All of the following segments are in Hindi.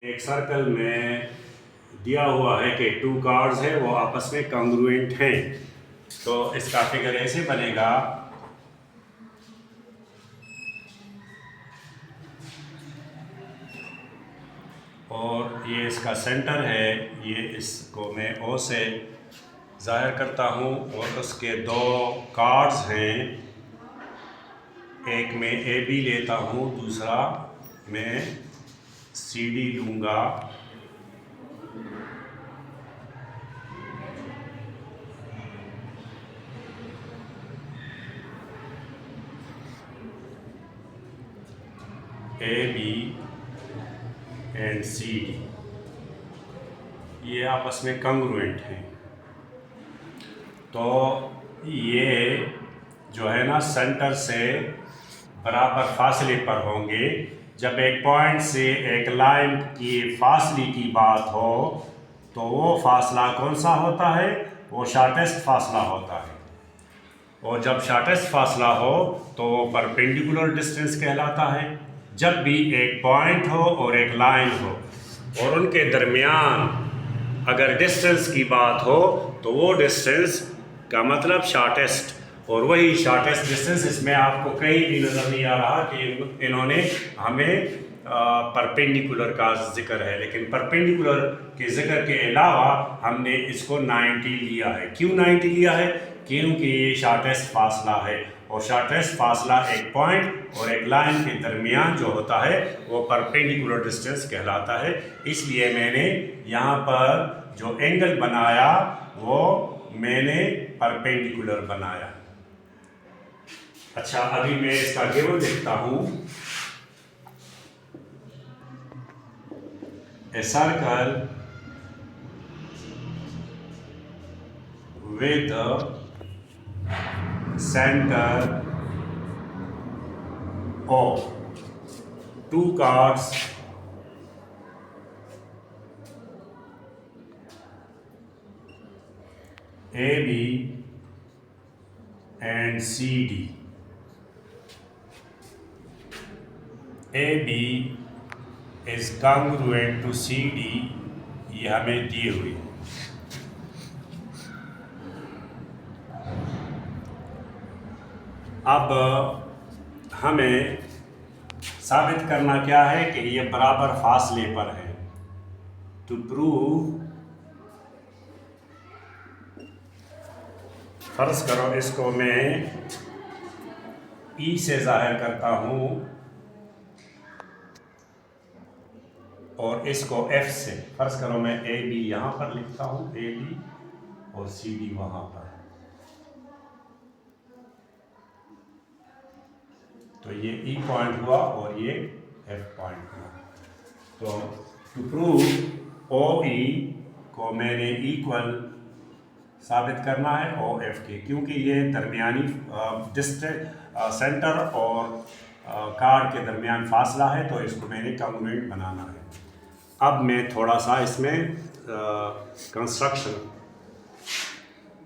एक सर्कल में दिया हुआ है कि टू कार्ड्स है वो आपस में कॉन्ग्रुएंट हैं, तो इसका फिगर ऐसे बनेगा। और ये इसका सेंटर है, ये इसको मैं ओ से ज़ाहिर करता हूँ और उसके दो कार्ड्स हैं, एक मैं ए बी लेता हूँ, दूसरा मैं सी डी लूँगा। A B and C D ये आपस में कॉन्ग्रुएंट हैं। तो ये जो है ना सेंटर से बराबर फासले पर होंगे। जब एक पॉइंट से एक लाइन की फासले की बात हो तो वो फासला कौन सा होता है? वो शॉर्टेस्ट फासला होता है। और जब शॉर्टेस्ट फासला हो तो वो परपेंडिकुलर डिस्टेंस कहलाता है। जब भी एक पॉइंट हो और एक लाइन हो और उनके दरमियान अगर डिस्टेंस की बात हो तो वो डिस्टेंस का मतलब शॉर्टेस्ट, और वही शॉर्टेस्ट डिस्टेंस इसमें आपको कहीं भी नज़र नहीं आ रहा कि इन्होंने हमें परपेंडिकुलर का जिक्र है, लेकिन परपेंडिकुलर के जिक्र के अलावा हमने इसको 90 लिया है। क्यों 90 लिया है? क्योंकि ये शॉर्टेस्ट फासला है, और शॉर्टेस्ट फासला एक पॉइंट और एक लाइन के दरमियान जो होता है वो परपेंडिकुलर डिस्टेंस कहलाता है। इसलिए मैंने यहाँ पर जो एंगल बनाया वो मैंने परपेंडिकुलर बनाया। अच्छा, अभी मैं इसका गिवन लिखता हूँ। A circle with center O, two cards AB and CD. AB is congruent to CD, ये हमें दी हुई है। अब हमें साबित करना क्या है कि ये बराबर फासले पर है। टू प्रूव, फर्ज करो इसको मैं ई से जाहिर करता हूँ और इसको एफ से। फर्ज करो मैं ए बी यहाँ पर लिखता हूँ, ए बी, और सी डी वहाँ पर। तो ये ई पॉइंट हुआ और ये एफ पॉइंट हुआ। तो टू प्रूव ओ ई को मैंने इक्वल साबित करना है ओ एफ के, क्योंकि ये दरमियानी डिस्टेंस सेंटर और कार्ड के दरमियान फासला है, तो इसको मैंने कॉन्ग्रुएंट बनाना है। अब मैं थोड़ा सा इसमें कंस्ट्रक्शन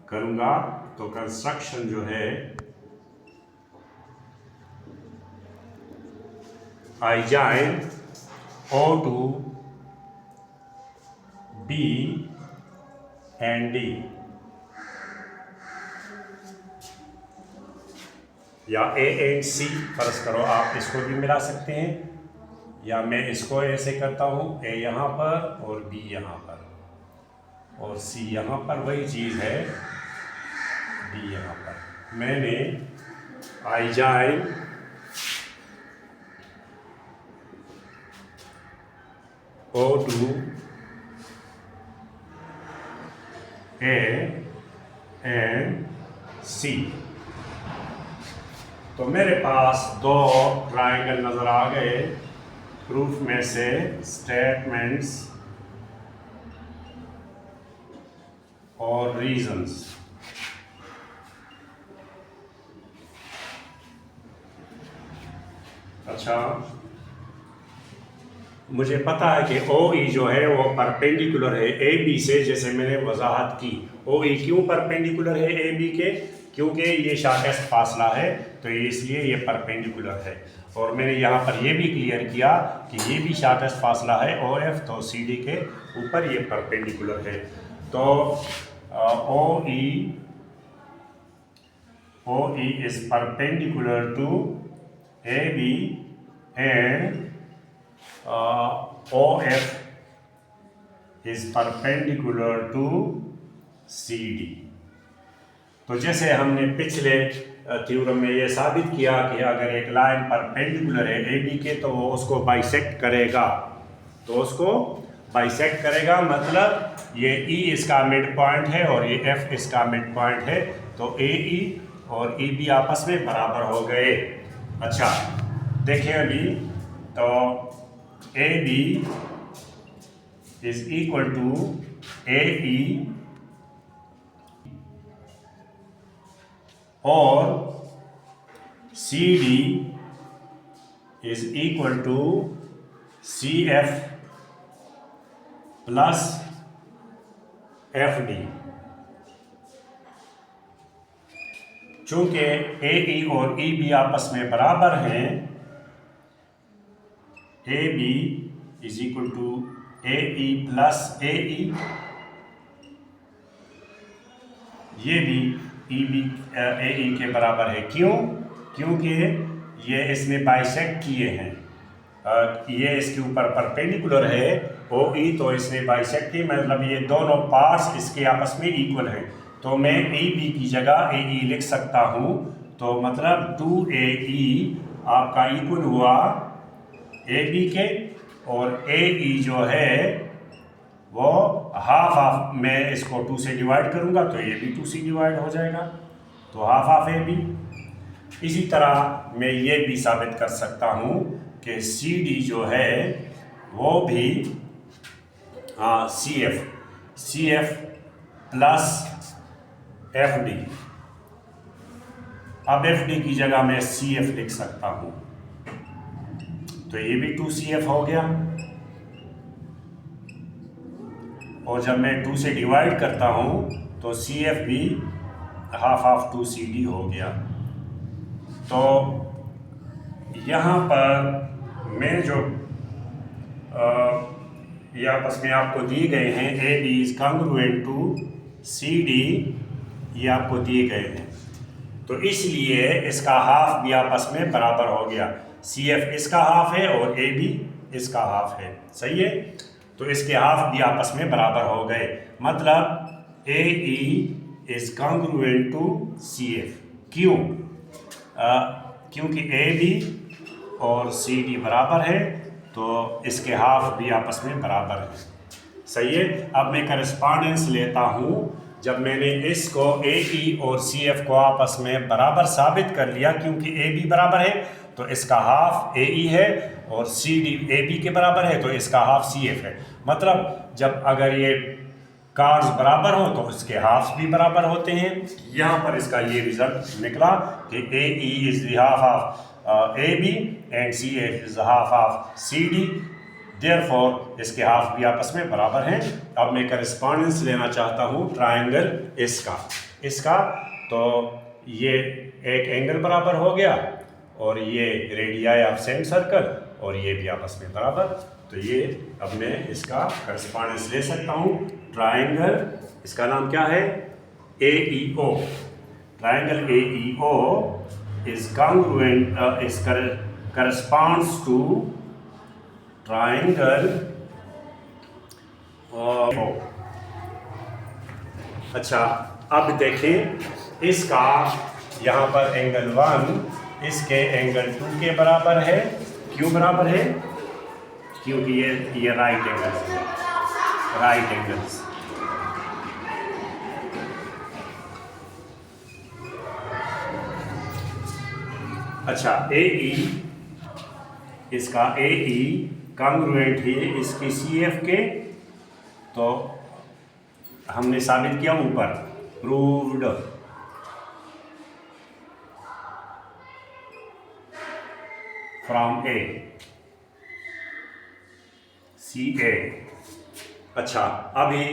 करूँगा। तो कंस्ट्रक्शन जो है, I join O to B and D, या A and C। फर्ज करो आप इसको भी मिला सकते हैं, या मैं इसको ऐसे करता हूँ, A यहाँ पर और B यहाँ पर और C यहाँ पर, वही चीज़ है D यहाँ पर। मैंने I join O to A and C। तो मेरे पास दो ट्रायंगल नज़र आ गए। प्रूफ में से स्टेटमेंट्स और रीजंस। अच्छा, मुझे पता है कि ओ ई जो है वो परपेंडिकुलर है ए बी से, जैसे मैंने वजाहत की। ओ ई क्यों परपेंडिकुलर है ए बी के? क्योंकि ये शॉर्टेस्ट फासला है, तो इसलिए ये परपेंडिकुलर है। और मैंने यहाँ पर ये भी क्लियर किया कि ये भी शार्टेस्ट फासला है OF, तो CD के ऊपर ये परपेंडिकुलर है। तो OE is perpendicular to AB and OF is perpendicular to CD। तो जैसे हमने पिछले थ्योरम में ये साबित किया कि अगर एक लाइन परपेंडिकुलर है AB के तो वो उसको बाइसेक्ट करेगा, मतलब ये E इसका मिड पॉइंट है और ये F इसका मिड पॉइंट है, तो AE और EB आपस में बराबर हो गए। अच्छा देखिए अभी, तो AB is equal to AE और CD is equal to CF plus FD। चूंकि AE और EB आपस में बराबर हैं, AB is equal to AE plus AE, ये भी AE के बराबर है। क्यों? क्योंकि ये इसने बाइसेक्ट किए हैं, ये इसके ऊपर परपेंडिकुलर है OE, तो इसने बाइसेक्ट की, मतलब ये दोनों पार्ट्स इसके आपस में इक्वल हैं। तो मैं AB की जगह AE लिख सकता हूँ, तो मतलब 2AE आपका इक्वल हुआ AB के, और AE जो है वो हाफ मैं इसको 2 से डिवाइड करूँगा तो ये भी 2 से डिवाइड हो जाएगा, तो हाफ AB। इसी तरह मैं ये भी साबित कर सकता हूँ कि CD जो है वो भी CF प्लस FD। अब FD की जगह मैं CF लिख सकता हूँ, तो ये भी 2CF हो गया, और जब मैं 2 से डिवाइड करता हूँ तो CF भी हाफ 2CD हो गया। तो यहाँ पर मैं जो ये आपस में आपको दिए गए हैं, AB is congruent to CD, ये आपको दिए गए हैं, तो इसलिए इसका हाफ भी आपस में बराबर हो गया। CF इसका हाफ है और AB इसका हाफ है, सही है, तो इसके हाफ भी आपस में बराबर हो गए, मतलब AE is congruent to CF। क्यों? क्योंकि AB और CD बराबर है, तो इसके हाफ भी आपस में बराबर है, सही है। अब मैं करस्पॉन्डेंस लेता हूँ। जब मैंने इसको AE और CF को आपस में बराबर साबित कर लिया, क्योंकि AB बराबर है तो इसका हाफ AE है, और CD AB के बराबर है तो इसका हाफ CF है, मतलब जब अगर ये कार्ड्स बराबर हो तो इसके हाफ भी बराबर होते हैं। यहाँ पर इसका ये रिजल्ट निकला कि AE is the half of AB and CF is the half of CD, therefore इसके हाफ भी आपस में बराबर हैं। अब मैं करस्पॉन्डेंस लेना चाहता हूँ ट्रायंगल इसका, तो ये एक एंगल बराबर हो गया, और ये रेडियाई ऑफ सेम सर्कल, और ये भी आपस में बराबर, तो ये अब मैं इसका करस्पॉन्डेंस ले सकता हूँ। ट्रायंगल, इसका नाम क्या है? AEO। Triangle AEO is congruent is corresponds to triangle O। अच्छा अब देखें, इसका यहाँ पर एंगल 1 इसके एंगल 2 के बराबर है। क्यों बराबर है? क्योंकि ये राइट एंगल्स है, राइट एंगल्स। अच्छा AE, इसका AE कॉन्ग्रुएंट है इसकी CF के, तो हमने साबित किया ऊपर, प्रूव्ड। From A CA। अच्छा अभी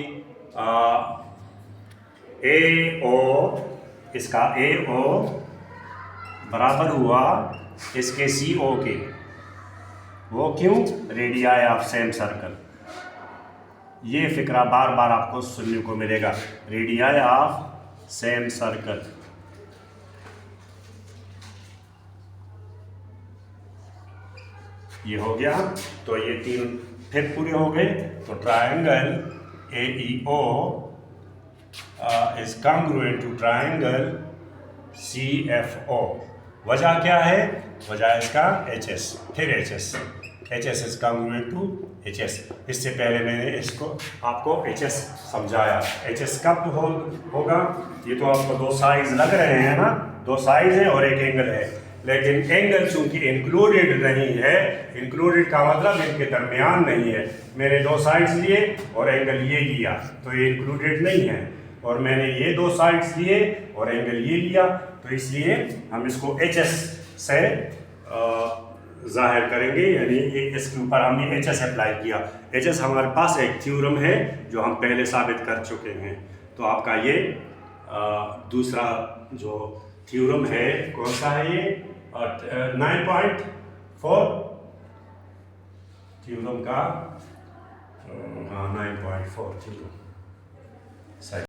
AO, इसका AO बराबर हुआ इसके सी ओ के, वो क्यों? Radii of same circle. ये फिक्रा बार बार आपको सुनने को मिलेगा, रेडियाई ऑफ सेम सर्कल। ये हो गया, तो ये 3 फिर पूरे हो गए। तो triangle A E O is congruent to triangle C F O. वजह क्या है? वजह इसका एच एस, फिर H S, H S is congruent to H S. इससे पहले मैंने इसको आपको एच एस समझाया। एच एस कब होगा? ये तो आपको 2 साइड्स लग रहे हैं ना, 2 साइड्स हैं और एक एंगल है, लेकिन एंगल चूंकि इंक्लूडेड नहीं है, इंक्लूडेड का मतलब इनके दरमियान नहीं है। मैंने 2 साइड्स लिए और एंगल ये लिया, तो ये इंक्लूडेड नहीं है। और मैंने ये 2 साइड्स लिए और एंगल ये लिया, तो इसलिए हम इसको एच एस से जाहिर करेंगे, यानी ये इसके ऊपर हमने एच एस अप्लाई किया। एच एस हमारे पास एक थ्योरम है जो हम पहले साबित कर चुके हैं। तो आपका ये दूसरा जो थ्योरम है, कौन सा है ये? 9.4 थ्योरम का, हाँ 9.4 थ्योरम।